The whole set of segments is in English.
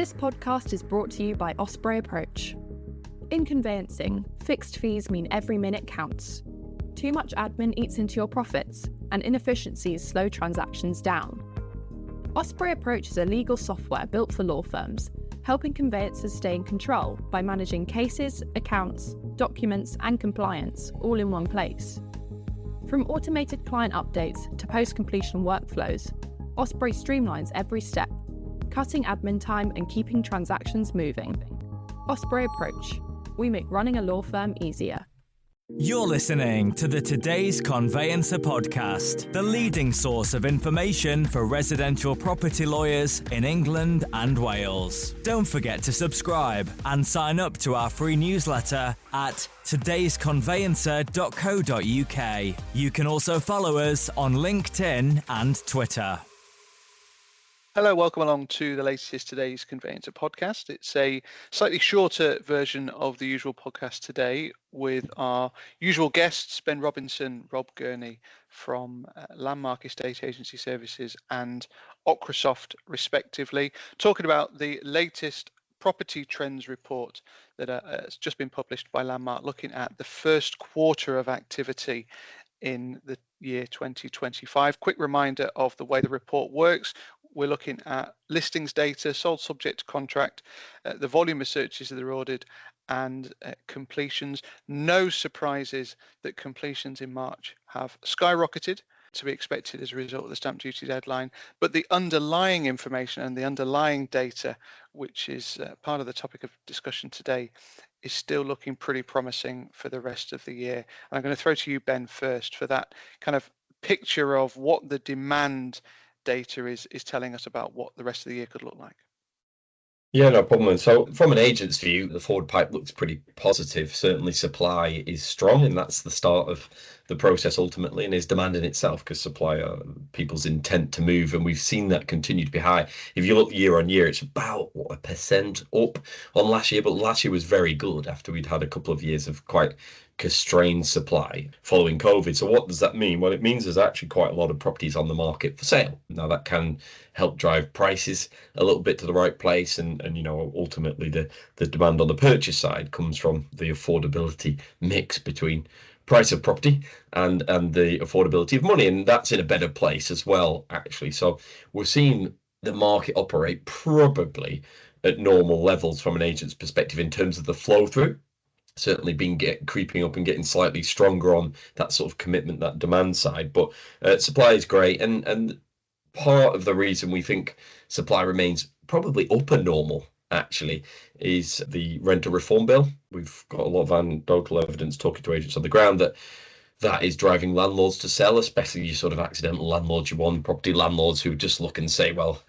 This podcast is brought to you by Osprey Approach. In conveyancing, fixed fees mean every minute counts. Too much admin eats into your profits, and inefficiencies slow transactions down. Osprey Approach is a legal software built for law firms, helping conveyancers stay in control by managing cases, accounts, documents, and compliance all in one place. From automated client updates to post-completion workflows, Osprey streamlines every step, cutting admin time and keeping transactions moving. Osprey Approach. We make running a law firm easier. You're listening to the Today's Conveyancer Podcast, the leading source of information for residential property lawyers in England and Wales. Don't forget to subscribe and sign up to our free newsletter at todaysconveyancer.co.uk. You can also follow us on LinkedIn and Twitter. Hello, welcome along to the latest Today's Conveyancer Podcast. It's a slightly shorter version of the usual podcast today with our usual guests, Ben Robinson, Rob Gurney from Landmark Estate Agency Services and Ocrasoft, respectively, talking about the latest property trends report that has just been published by Landmark, looking at the first quarter of activity in the year 2025. Quick reminder of the way the report works. We're looking at listings data, sold subject to contract, the volume of searches that are ordered, and completions. No surprises that completions in March have skyrocketed, to be expected as a result of the stamp duty deadline. But the underlying information and the underlying data, which is part of the topic of discussion today, is still looking pretty promising for the rest of the year. And I'm going to throw to you, Ben, first for that kind of picture of what the demand data is telling us about what the rest of the year could look like. Yeah, no problem. So from an agent's view, the forward pipe looks pretty positive. Certainly supply is strong, and that's the start of the process ultimately, and is demand in itself, because supply are people's intent to move, and we've seen that continue to be high. If you look year on year, it's about 1% up on last year, but last year was very good after we'd had a couple of years of quite constrained supply following COVID. So what does that mean? Well, it means there's actually quite a lot of properties on the market for sale. Now that can help drive prices a little bit to the right place, and you know, ultimately the demand on the purchase side comes from the affordability mix between price of property and the affordability of money, and that's in a better place as well, actually. So we're seeing the market operate probably at normal levels from an agent's perspective in terms of the flow through. Certainly been creeping up and getting slightly stronger on that sort of commitment, that demand side, but supply is great, and part of the reason we think supply remains probably upper normal actually is the rental reform bill. We've got a lot of anecdotal evidence talking to agents on the ground that is driving landlords to sell, especially your sort of accidental landlords, you want property landlords who just look and say, well,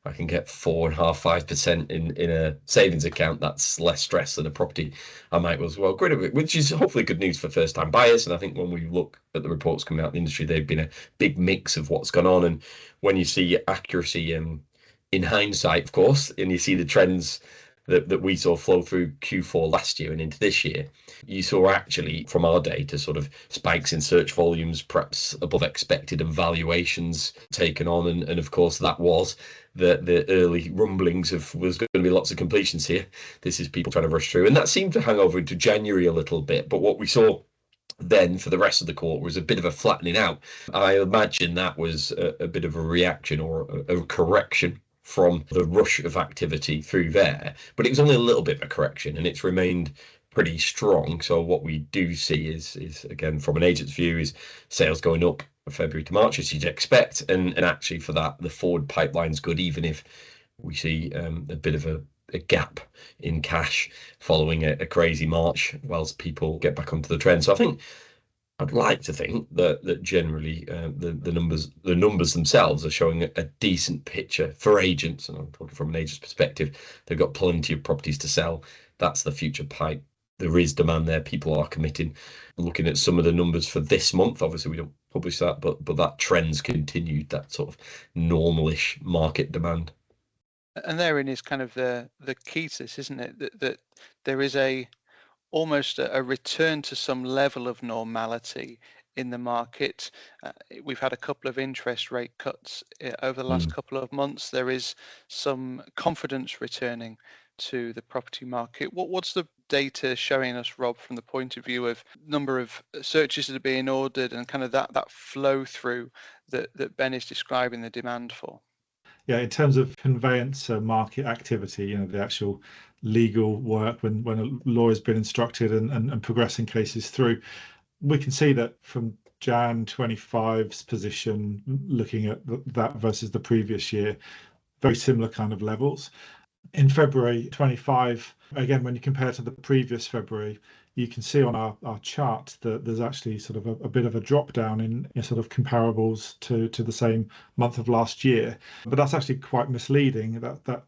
I can get 4.5%, 5% in a savings account. That's less stress than a property I might as well get rid of it, which is hopefully good news for first time buyers. And I think when we look at the reports coming out of the industry, they've been a big mix of what's gone on. And when you see accuracy in hindsight, of course, and you see the trends that we saw flow through Q4 last year and into this year, you saw actually from our data sort of spikes in search volumes, perhaps above expected, and valuations taken on. And of course, that was the early rumblings of was going to be lots of completions here. This is people trying to rush through. And that seemed to hang over into January a little bit. But what we saw then for the rest of the quarter was a bit of a flattening out. I imagine that was a bit of a reaction or a correction from the rush of activity through there, but it was only a little bit of a correction, and it's remained pretty strong. So what we do see is again, from an agent's view, is sales going up from February to March, as you'd expect, and actually for that the forward pipeline's good, even if we see a bit of a gap in cash following a crazy March whilst people get back onto the trend. So I think I'd like to think that generally the numbers themselves are showing a decent picture for agents, and I'm talking from an agent's perspective. They've got plenty of properties to sell. That's the future pipe. There is demand there. People are committing. Looking at some of the numbers for this month, obviously we don't publish that, but that trend's continued, that sort of normalish market demand. And therein is kind of the key to this, isn't it? That there is almost a return to some level of normality in the market. We've had a couple of interest rate cuts over the last couple of months. There is some confidence returning to the property market. What's the data showing us, Rob, from the point of view of number of searches that are being ordered and kind of that flow through that Ben is describing the demand for? Yeah, in terms of conveyancer market activity, the actual legal work when a lawyer's been instructed and progressing cases through, we can see that from Jan 25's position, looking at that versus the previous year, very similar kind of levels. In February 25, again, when you compare to the previous February, you can see on our chart that there's actually sort of a bit of a drop down in sort of comparables to the same month of last year. But that's actually quite misleading. That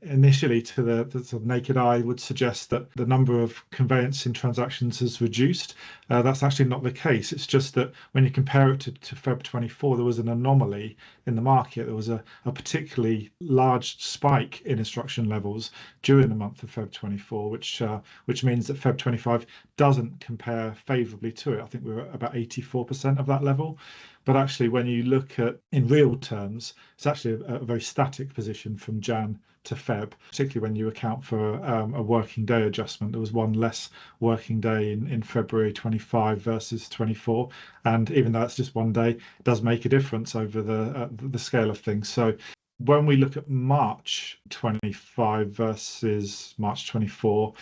initially to the sort of naked eye would suggest that the number of conveyancing transactions has reduced. That's actually not the case. It's just that when you compare it to Feb 24, there was an anomaly in the market. There was a particularly large spike in instruction levels during the month of Feb 24, which means that Feb 25 doesn't compare favourably to it. I think we're at about 84% of that level. But actually, when you look at in real terms, it's actually a very static position from Jan to Feb, particularly when you account for a working day adjustment. There was one less working day in February 25 versus 24. And even though it's just one day, it does make a difference over the scale of things. So when we look at March 25 versus March 24,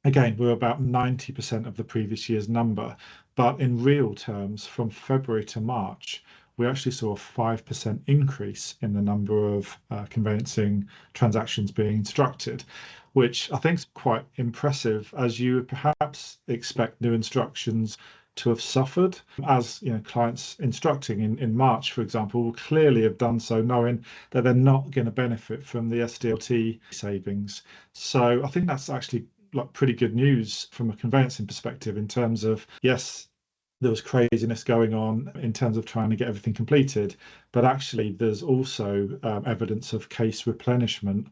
again, we're about 90% of the previous year's number. But in real terms, from February to March, we actually saw a 5% increase in the number of conveyancing transactions being instructed, which I think is quite impressive, as you would perhaps expect new instructions to have suffered, as clients instructing in March, for example, will clearly have done so knowing that they're not going to benefit from the SDLT savings. So I think that's actually like pretty good news from a conveyancing perspective in terms of, yes, there was craziness going on in terms of trying to get everything completed, but actually there's also evidence of case replenishment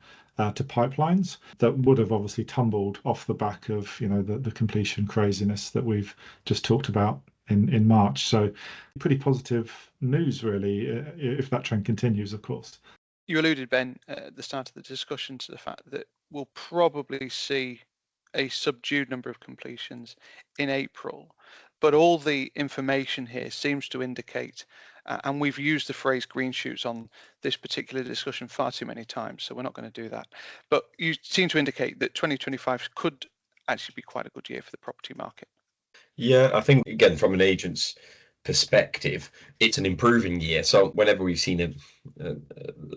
to pipelines that would have obviously tumbled off the back of the completion craziness that we've just talked about in March. So pretty positive news, really, if that trend continues, of course. You alluded, Ben, at the start of the discussion to the fact that we'll probably see a subdued number of completions in April, but all the information here seems to indicate, and we've used the phrase green shoots on this particular discussion far too many times, so we're not going to do that, but you seem to indicate that 2025 could actually be quite a good year for the property market. Yeah, I think, again, from an agent's perspective, it's an improving year. So whenever we've seen a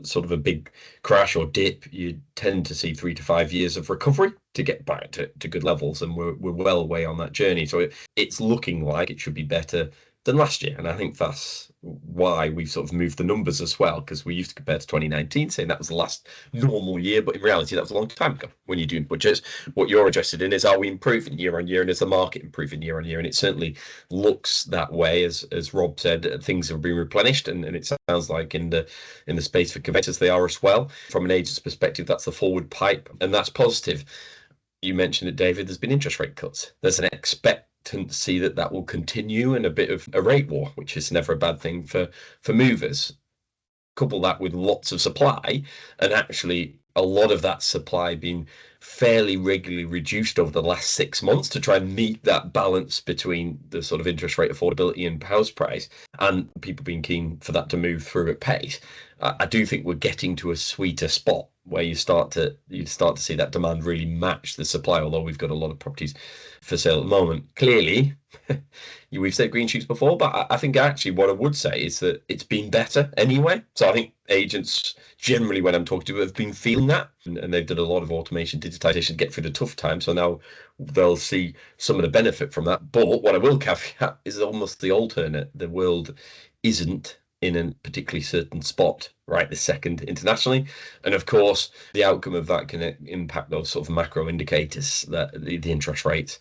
sort of a big crash or dip, you tend to see 3 to 5 years of recovery to get back to good levels, and we're well away on that journey. So it's looking like it should be better than last year, and I think that's why we've sort of moved the numbers as well, because we used to compare to 2019 saying that was the last normal year, but in reality that was a long time ago. When you're doing budgets, what you're interested in is, are we improving year on year, and is the market improving year on year? And it certainly looks that way. As Rob said, things have been replenished, and it sounds like in the space for conveyancers they are as well. From an agent's perspective, that's the forward pipe, and that's positive. You mentioned it, David, there's been interest rate cuts. There's an expectancy that will continue, and a bit of a rate war, which is never a bad thing for movers. Couple that with lots of supply, and actually a lot of that supply being fairly regularly reduced over the last 6 months to try and meet that balance between the sort of interest rate affordability and house price, and people being keen for that to move through at pace. I do think we're getting to a sweeter spot where you start to see that demand really match the supply, although we've got a lot of properties for sale at the moment. Clearly, we've said green shoots before, but I think actually what I would say is that it's been better anyway. So I think agents generally, when I'm talking to, have been feeling that, and they've done a lot of automation, digitization to get through the tough time. So now they'll see some of the benefit from that. But what I will caveat is almost the alternate. The world isn't in a particularly certain spot right this second internationally. And of course, the outcome of that can impact those sort of macro indicators, that the interest rates,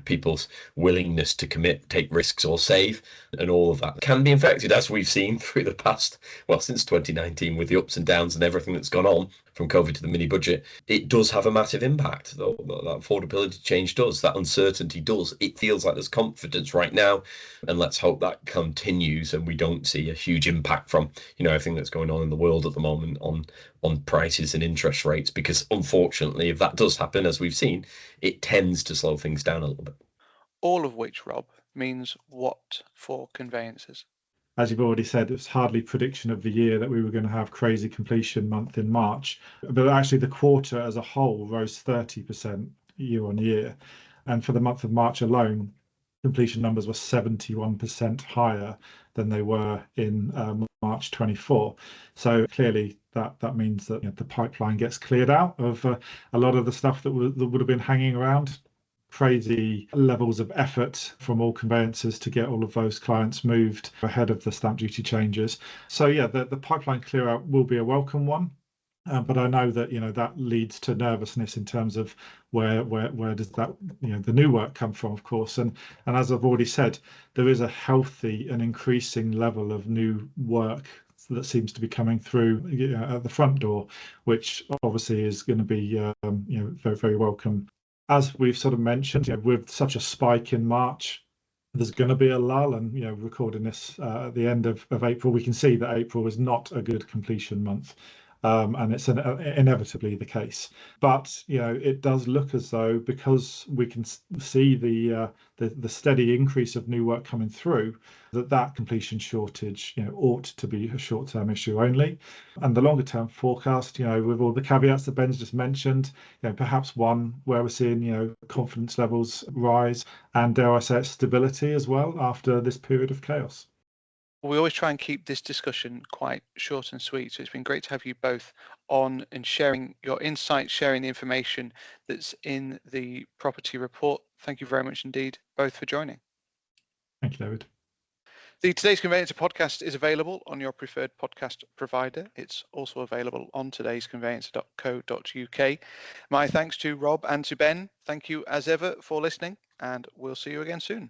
people's willingness to commit, take risks or save, and all of that can be affected, as we've seen through the past, since 2019, with the ups and downs and everything that's gone on from COVID to the mini budget. It does have a massive impact, though. That affordability change does, that uncertainty does. It feels like there's confidence right now, and let's hope that continues and we don't see a huge impact from everything that's going on in the world at the moment on prices and interest rates, because unfortunately, if that does happen, as we've seen, it tends to slow things down a little bit. All of which, Rob, means what for conveyancers? As you've already said, it's hardly prediction of the year that we were going to have crazy completion month in March, but actually the quarter as a whole rose 30% year on year, and for the month of March alone, completion numbers were 71% higher than they were in March 24. So clearly that means that the pipeline gets cleared out of a lot of the stuff that would have been hanging around. Crazy levels of effort from all conveyancers to get all of those clients moved ahead of the stamp duty changes. So the pipeline clear out will be a welcome one. But I know that that leads to nervousness in terms of where does that the new work come from, of course, and as I've already said, there is a healthy and increasing level of new work that seems to be coming through at the front door, which obviously is going to be very, very welcome. As we've sort of mentioned, with such a spike in March, there's going to be a lull, and recording this at the end of April, we can see that April is not a good completion month. And it's inevitably the case. But it does look as though, because we can see the steady increase of new work coming through, that completion shortage ought to be a short-term issue only. And the longer-term forecast, with all the caveats that Ben's just mentioned, perhaps one where we're seeing confidence levels rise, and dare I say it, stability as well after this period of chaos. We always try and keep this discussion quite short and sweet, so it's been great to have you both on and sharing your insights, sharing the information that's in the property report. Thank you very much indeed, both, for joining. Thank you, David. The Today's Conveyancer podcast is available on your preferred podcast provider. It's also available on todaysconveyancer.co.uk. My thanks to Rob and to Ben. Thank you as ever for listening, and we'll see you again soon.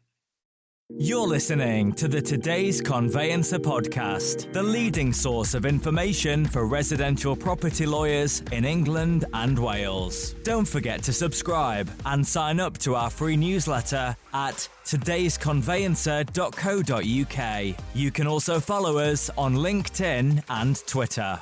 You're listening to the Today's Conveyancer Podcast, the leading source of information for residential property lawyers in England and Wales. Don't forget to subscribe and sign up to our free newsletter at todaysconveyancer.co.uk. You can also follow us on LinkedIn and Twitter.